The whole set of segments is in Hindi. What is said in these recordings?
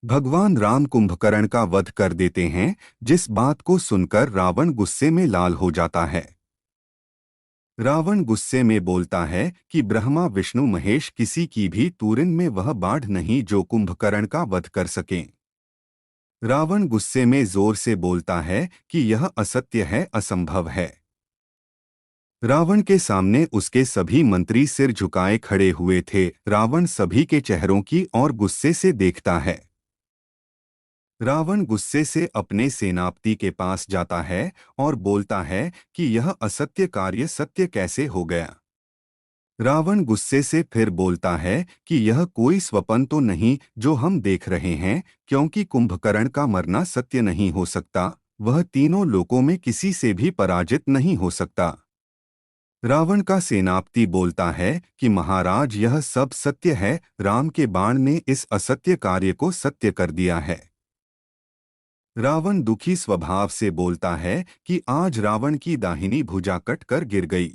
भगवान राम कुंभकर्ण का वध कर देते हैं, जिस बात को सुनकर रावण गुस्से में लाल हो जाता है। रावण गुस्से में बोलता है कि ब्रह्मा विष्णु महेश किसी की भी तूरिन में वह बाढ़ नहीं जो कुंभकर्ण का वध कर सकें। रावण गुस्से में जोर से बोलता है कि यह असत्य है, असंभव है। रावण के सामने उसके सभी मंत्री सिर झुकाए खड़े हुए थे। रावण सभी के चेहरों की ओर गुस्से से देखता है। रावण गुस्से से अपने सेनापति के पास जाता है और बोलता है कि यह असत्य कार्य सत्य कैसे हो गया। रावण गुस्से से फिर बोलता है कि यह कोई स्वप्न तो नहीं जो हम देख रहे हैं, क्योंकि कुंभकर्ण का मरना सत्य नहीं हो सकता। वह तीनों लोकों में किसी से भी पराजित नहीं हो सकता। रावण का सेनापति बोलता है कि महाराज, यह सब सत्य है। राम के बाण ने इस असत्य कार्य को सत्य कर दिया है। रावण दुखी स्वभाव से बोलता है कि आज रावण की दाहिनी भुजा कट कर गिर गई।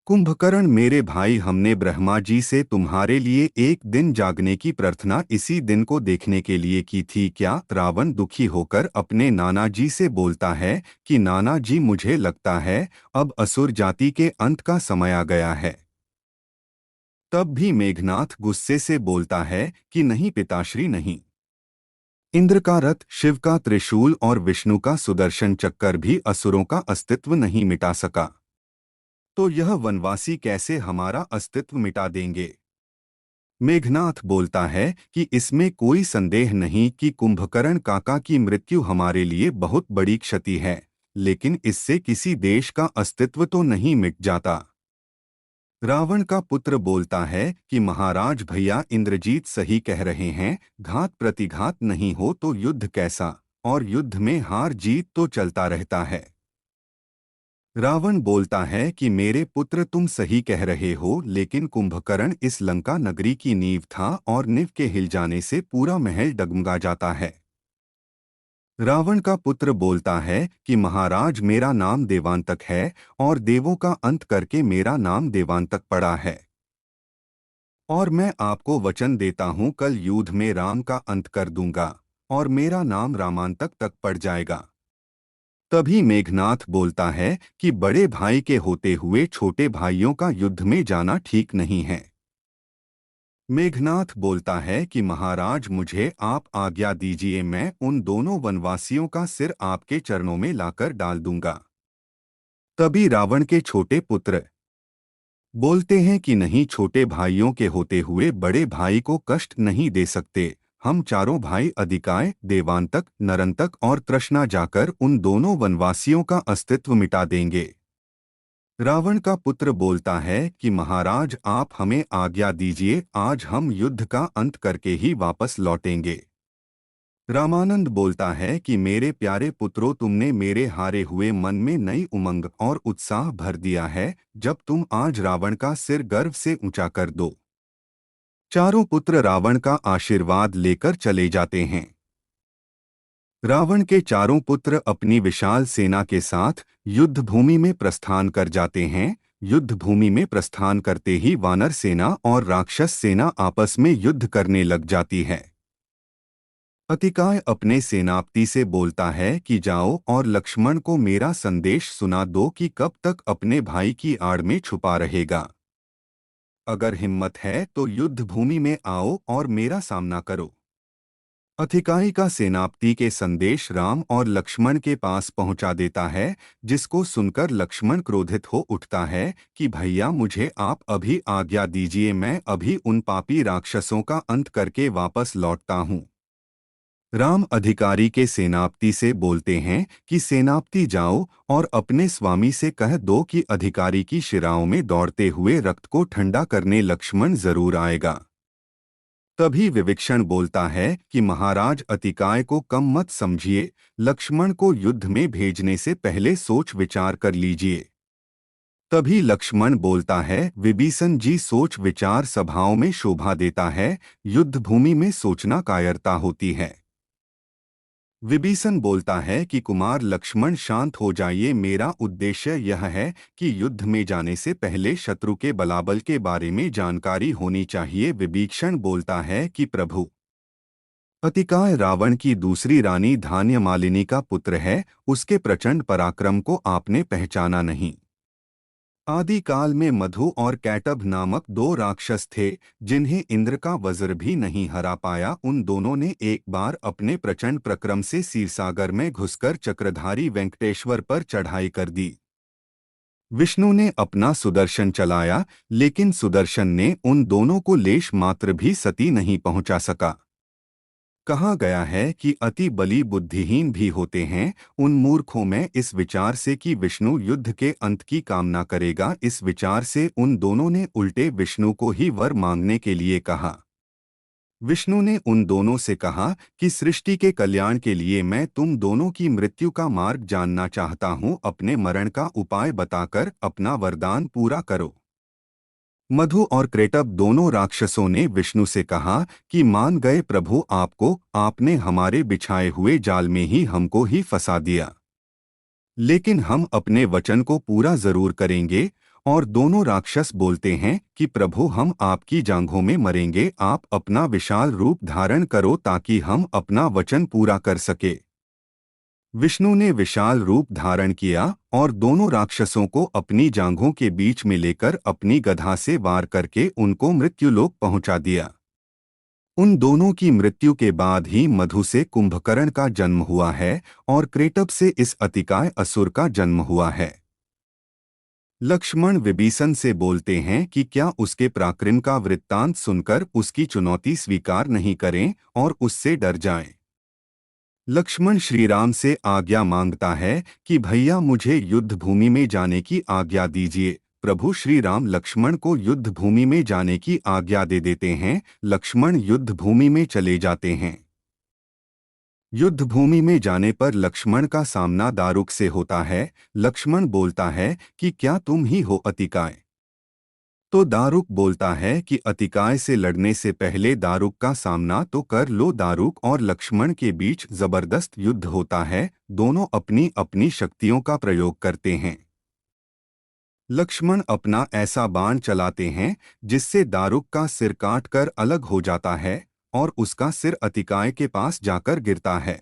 कुंभकर्ण मेरे भाई, हमने ब्रह्मा जी से तुम्हारे लिए एक दिन जागने की प्रार्थना इसी दिन को देखने के लिए की थी क्या? रावण दुखी होकर अपने नाना जी से बोलता है कि नाना जी, मुझे लगता है अब असुर जाति के अंत का समय आ गया है। तब भी मेघनाथ गुस्से से बोलता है कि नहीं पिताश्री, नहीं। इंद्र का रथ, शिव का त्रिशूल और विष्णु का सुदर्शन चक्कर भी असुरों का अस्तित्व नहीं मिटा सका। तो यह वनवासी कैसे हमारा अस्तित्व मिटा देंगे? मेघनाथ बोलता है कि इसमें कोई संदेह नहीं कि कुंभकर्ण काका की मृत्यु हमारे लिए बहुत बड़ी क्षति है, लेकिन इससे किसी देश का अस्तित्व तो नहीं मिट जाता। रावण का पुत्र बोलता है कि महाराज भैया, इंद्रजीत सही कह रहे हैं। घात प्रतिघात नहीं हो तो युद्ध कैसा, और युद्ध में हार जीत तो चलता रहता है। रावण बोलता है कि मेरे पुत्र, तुम सही कह रहे हो, लेकिन कुंभकर्ण इस लंका नगरी की नींव था और नींव के हिल जाने से पूरा महल डगमगा जाता है। रावण का पुत्र बोलता है कि महाराज, मेरा नाम देवांतक है और देवों का अंत करके मेरा नाम देवांतक पड़ा है। और मैं आपको वचन देता हूं, कल युद्ध में राम का अंत कर दूंगा और मेरा नाम रामांतक तक पड़ जाएगा। तभी मेघनाथ बोलता है कि बड़े भाई के होते हुए छोटे भाइयों का युद्ध में जाना ठीक नहीं है। मेघनाथ बोलता है कि महाराज, मुझे आप आज्ञा दीजिए, मैं उन दोनों वनवासियों का सिर आपके चरणों में लाकर डाल दूंगा। तभी रावण के छोटे पुत्र बोलते हैं कि नहीं, छोटे भाइयों के होते हुए बड़े भाई को कष्ट नहीं दे सकते। हम चारों भाई अधिकाय, देवांतक, नरंतक और तृष्णा जाकर उन दोनों वनवासियों का अस्तित्व मिटा देंगे। रावण का पुत्र बोलता है कि महाराज, आप हमें आज्ञा दीजिए, आज हम युद्ध का अंत करके ही वापस लौटेंगे। रामानंद बोलता है कि मेरे प्यारे पुत्रों, तुमने मेरे हारे हुए मन में नई उमंग और उत्साह भर दिया है, जब तुम आज रावण का सिर गर्व से ऊंचा कर दो। चारों पुत्र रावण का आशीर्वाद लेकर चले जाते हैं। रावण के चारों पुत्र अपनी विशाल सेना के साथ युद्ध भूमि में प्रस्थान कर जाते हैं। युद्ध भूमि में प्रस्थान करते ही वानर सेना और राक्षस सेना आपस में युद्ध करने लग जाती है। अतिकाय अपने सेनापति से बोलता है कि जाओ और लक्ष्मण को मेरा संदेश सुना दो कि कब तक अपने भाई की आड़ में छुपा रहेगा। अगर हिम्मत है तो युद्ध भूमि में आओ और मेरा सामना करो। अथिकाई का सेनापति के संदेश राम और लक्ष्मण के पास पहुंचा देता है, जिसको सुनकर लक्ष्मण क्रोधित हो उठता है कि भैया, मुझे आप अभी आज्ञा दीजिए, मैं अभी उन पापी राक्षसों का अंत करके वापस लौटता हूं। राम अधिकारी के सेनापति से बोलते हैं कि सेनापति, जाओ और अपने स्वामी से कह दो कि अधिकारी की शिराओं में दौड़ते हुए रक्त को ठंडा करने लक्ष्मण जरूर आएगा। तभी विभीषण बोलता है कि महाराज, अतिकाय को कम मत समझिए, लक्ष्मण को युद्ध में भेजने से पहले सोच विचार कर लीजिए। तभी लक्ष्मण बोलता है, विभीषण जी, सोच विचार सभाओं में शोभा देता है, युद्ध भूमि में सोचना कायरता होती है। विभीषण बोलता है कि कुमार लक्ष्मण, शांत हो जाइए, मेरा उद्देश्य यह है कि युद्ध में जाने से पहले शत्रु के बलाबल के बारे में जानकारी होनी चाहिए। विभीषण बोलता है कि प्रभु, अतिकाय रावण की दूसरी रानी धान्यमालिनी का पुत्र है, उसके प्रचंड पराक्रम को आपने पहचाना नहीं। आदिकाल में मधु और कैटभ नामक दो राक्षस थे, जिन्हें इंद्र का वज्र भी नहीं हरा पाया। उन दोनों ने एक बार अपने प्रचंड प्रक्रम से क्षीरसागर में घुसकर चक्रधारी वेंकटेश्वर पर चढ़ाई कर दी। विष्णु ने अपना सुदर्शन चलाया, लेकिन सुदर्शन ने उन दोनों को लेश मात्र भी सती नहीं पहुंचा सका। कहा गया है कि अति बली बुद्धिहीन भी होते हैं। उन मूर्खों में इस विचार से कि विष्णु युद्ध के अंत की कामना करेगा, इस विचार से उन दोनों ने उल्टे विष्णु को ही वर मांगने के लिए कहा। विष्णु ने उन दोनों से कहा कि सृष्टि के कल्याण के लिए मैं तुम दोनों की मृत्यु का मार्ग जानना चाहता हूँ, अपने मरण का उपाय बताकर अपना वरदान पूरा करो। मधु और क्रेटब दोनों राक्षसों ने विष्णु से कहा कि मान गए प्रभु, आपने हमारे बिछाए हुए जाल में ही हमको ही फंसा दिया, लेकिन हम अपने वचन को पूरा जरूर करेंगे। और दोनों राक्षस बोलते हैं कि प्रभु, हम आपकी जांघों में मरेंगे, आप अपना विशाल रूप धारण करो ताकि हम अपना वचन पूरा कर सके। विष्णु ने विशाल रूप धारण किया और दोनों राक्षसों को अपनी जांघों के बीच में लेकर अपनी गदा से वार करके उनको मृत्युलोक पहुंचा दिया। उन दोनों की मृत्यु के बाद ही मधु से कुंभकर्ण का जन्म हुआ है और क्रेटब से इस अतिकाय असुर का जन्म हुआ है। लक्ष्मण विभीषण से बोलते हैं कि क्या उसके पराक्रम का वृत्तांत सुनकर उसकी चुनौती स्वीकार नहीं करें और उससे डर जाएं। लक्ष्मण श्रीराम से आज्ञा मांगता है कि भैया, मुझे युद्ध भूमि में जाने की आज्ञा दीजिए। प्रभु श्री राम लक्ष्मण को युद्ध भूमि में जाने की आज्ञा दे देते हैं। लक्ष्मण युद्ध भूमि में चले जाते हैं। युद्ध भूमि में जाने पर लक्ष्मण का सामना दारुक से होता है। लक्ष्मण बोलता है कि क्या तुम ही हो अतिकाय? तो दारुक बोलता है कि अतिकाय से लड़ने से पहले दारुक का सामना तो कर लो। दारुक और लक्ष्मण के बीच जबरदस्त युद्ध होता है। दोनों अपनी अपनी शक्तियों का प्रयोग करते हैं। लक्ष्मण अपना ऐसा बाण चलाते हैं जिससे दारुक का सिर काटकर अलग हो जाता है और उसका सिर अतिकाय के पास जाकर गिरता है।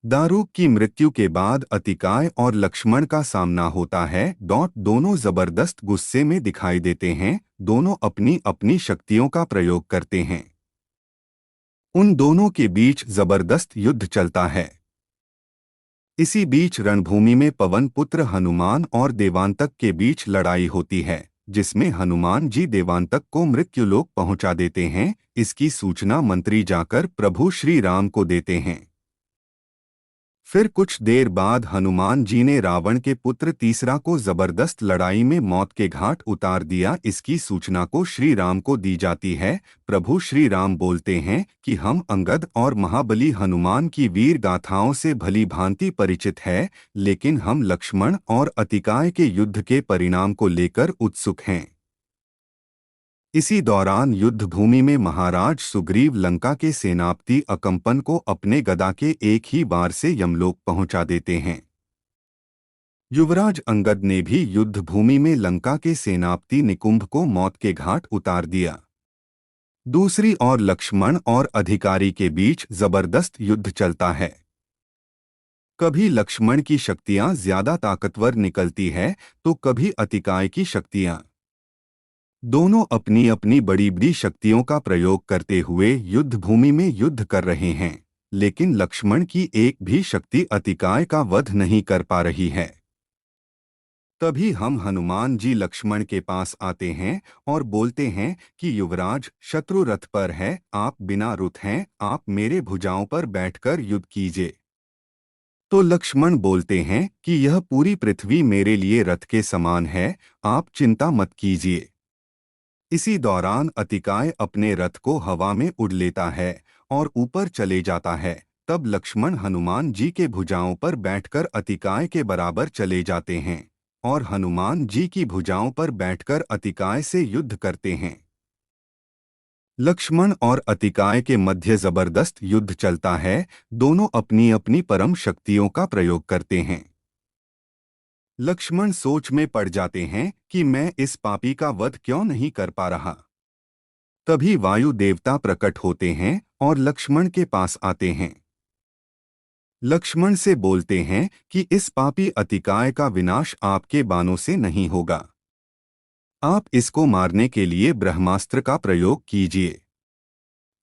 दारुक की मृत्यु के बाद अतिकाय और लक्ष्मण का सामना होता है। दोनों जबरदस्त गुस्से में दिखाई देते हैं। दोनों अपनी अपनी शक्तियों का प्रयोग करते हैं। उन दोनों के बीच जबरदस्त युद्ध चलता है। इसी बीच रणभूमि में पवन पुत्र हनुमान और देवांतक के बीच लड़ाई होती है, जिसमें हनुमान जी देवांतक को मृत्युलोक पहुंचा देते हैं। इसकी सूचना मंत्री जाकर प्रभु श्री राम को देते हैं। फिर कुछ देर बाद हनुमान जी ने रावण के पुत्र तीसरा को जबरदस्त लड़ाई में मौत के घाट उतार दिया। इसकी सूचना को श्री राम को दी जाती है। प्रभु श्री राम बोलते हैं कि हम अंगद और महाबली हनुमान की वीर गाथाओं से भली भांति परिचित है, लेकिन हम लक्ष्मण और अतिकाय के युद्ध के परिणाम को लेकर उत्सुक हैं। इसी दौरान युद्ध भूमि में महाराज सुग्रीव लंका के सेनापति अकंपन को अपने गदा के एक ही वार से यमलोक पहुंचा देते हैं। युवराज अंगद ने भी युद्ध भूमि में लंका के सेनापति निकुंभ को मौत के घाट उतार दिया। दूसरी ओर लक्ष्मण और अधिकारी के बीच जबरदस्त युद्ध चलता है। कभी लक्ष्मण की शक्तियां ज्यादा ताकतवर निकलती है तो कभी अतिकाय की शक्तियां। दोनों अपनी अपनी बड़ी बड़ी शक्तियों का प्रयोग करते हुए युद्ध भूमि में युद्ध कर रहे हैं, लेकिन लक्ष्मण की एक भी शक्ति अतिकाय का वध नहीं कर पा रही है। तभी हम हनुमान जी लक्ष्मण के पास आते हैं और बोलते हैं कि युवराज, शत्रु रथ पर है, आप बिना रुत हैं, आप मेरे भुजाओं पर बैठकर युद्ध कीजिए। तो लक्ष्मण बोलते हैं कि यह पूरी पृथ्वी मेरे लिए रथ के समान है, आप चिंता मत कीजिए। इसी दौरान अतिकाय अपने रथ को हवा में उड़ लेता है और ऊपर चले जाता है। तब लक्ष्मण हनुमान जी के भुजाओं पर बैठकर अतिकाय के बराबर चले जाते हैं और हनुमान जी की भुजाओं पर बैठकर अतिकाय से युद्ध करते हैं। लक्ष्मण और अतिकाय के मध्य जबरदस्त युद्ध चलता है। दोनों अपनी अपनी परम शक्तियों का प्रयोग करते हैं। लक्ष्मण सोच में पड़ जाते हैं कि मैं इस पापी का वध क्यों नहीं कर पा रहा। तभी वायु देवता प्रकट होते हैं और लक्ष्मण के पास आते हैं। लक्ष्मण से बोलते हैं कि इस पापी अतिकाय का विनाश आपके बाणों से नहीं होगा। आप इसको मारने के लिए ब्रह्मास्त्र का प्रयोग कीजिए।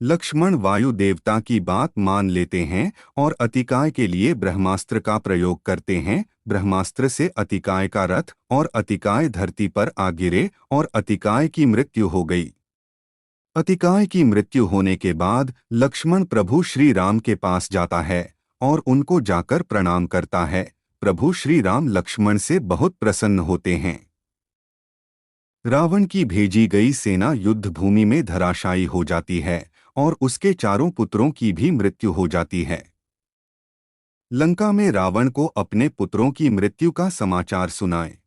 लक्ष्मण वायु देवता की बात मान लेते हैं और अतिकाय के लिए ब्रह्मास्त्र का प्रयोग करते हैं। ब्रह्मास्त्र से अतिकाय का रथ और अतिकाय धरती पर आ गिरे और अतिकाय की मृत्यु हो गई। अतिकाय की मृत्यु होने के बाद लक्ष्मण प्रभु श्री राम के पास जाता है और उनको जाकर प्रणाम करता है। प्रभु श्री राम लक्ष्मण से बहुत प्रसन्न होते हैं। रावण की भेजी गई सेना युद्ध भूमि में धराशायी हो जाती है और उसके चारों पुत्रों की भी मृत्यु हो जाती है। लंका में रावण को अपने पुत्रों की मृत्यु का समाचार सुनाए।